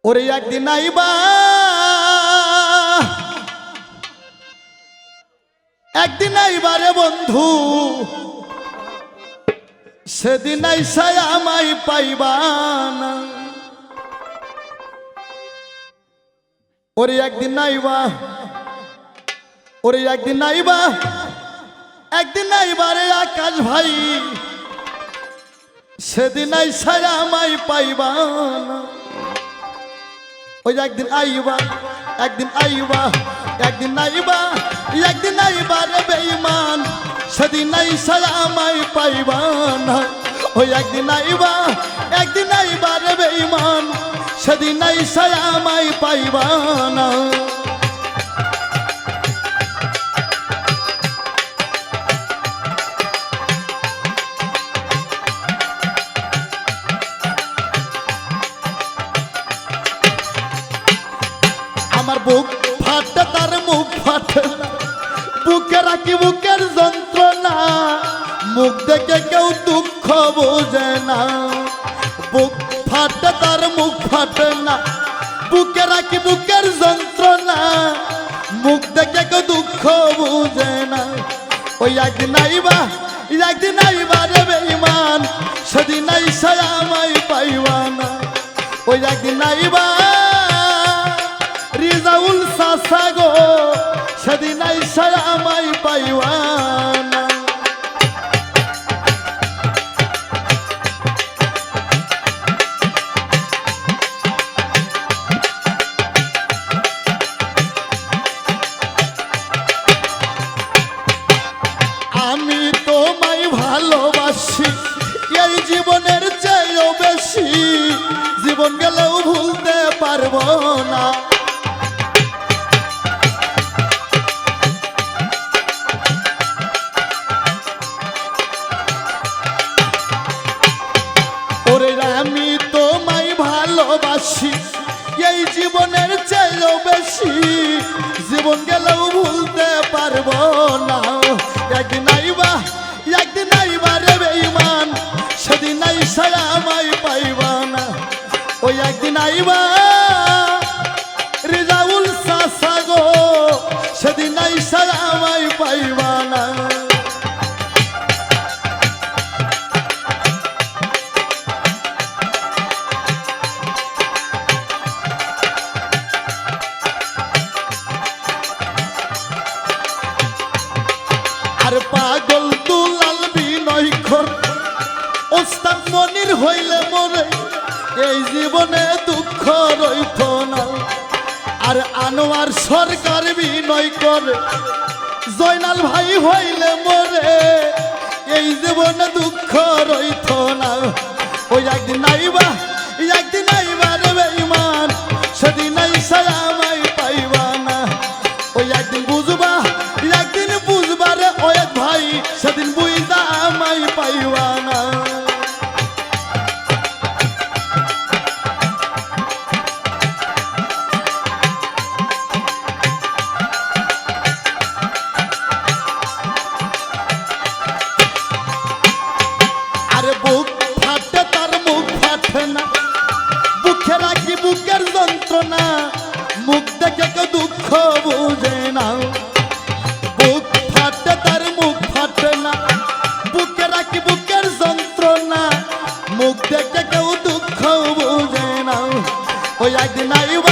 ওরে একদিন আইবা একদিন আইবা রে বন্ধু সেদিন আইসাই আমায় পাইবা না ওরে একদিন আইবা ওরে একদিন আইবা একদিন আইবা রে আকাশ ভাই সেদিন আইসাই আমায় পাইবা না ওই একদিন আইবা একদিন আইবা একদিন আইবা একদিন আইবা রে বেঈমান সেদিন আইসাই আমায় পাইবা না ওই একদিন আইবা রে বেঈমান সেদিন আইসাই আমায় পাইবা না আমার বুক ফাটে তার মুখ ফাটে না বুকে রাখি বুকের যন্ত্রণা মুখ দেখে কেউ দুঃখ বোঝে না বুক ফাটে তার মুখ ফাটে না বুকে রাখি বুকের যন্ত্রণা মুখ দেখে কেউ দুঃখ বোঝে না ওই একদিন আইবা রে বেঈমান সেদিন আইসাই আমায় পাইবা না ওই একদিন আইবা রিজাউল সাসা গো সেদিন আইসাই আমায় পাইবা না আমি তোমায় ভালোবাসি এই জীবনের চেয়েও বেশি জীবন গেলেও ভুলতে পারবো না ওরে আমি তোমায় ভালোবাসি এই জীবনের চেয়েও বেশি জীবন গেলেও ভুলতে পারবো না একদিন আইবা রে বেঈমান সেদিন আইসাই আমায় পাইবা না ওই একদিন আইবা রিজাউল সাসা গো সেদিন আইসাই আমায় পাইবা না আর পাগল দুলাল বিনয় কর ওস্তাদ মনির হইলে মরে এই জীবনে দুঃখ রইত না আর আনোয়ার সরকার বিনয় করে জয়নাল ভাই হইলে মরে এই জীবনে দুঃখ রইত না ওই একদিন আইবা রে বেঈমান সেদিন আইসাই আমায় পাইবা না ওই একদিন বুঝবা রে ওয়েদ ভাই সেদিন বুঝা আমায় পাইবা না আরে বুক ফাটে তার মুখ ফাটে না বুকে রাখি বুকের যন্ত্রণা মুখ দেখে কেউ দুঃখ বুঝে না বুক ফাটে তার মুখ ফাটে না বুকে রাখি বুকের যন্ত্রণা মুখ দেখে কেউ দুঃখ বুঝে না ওই একদিন আইবা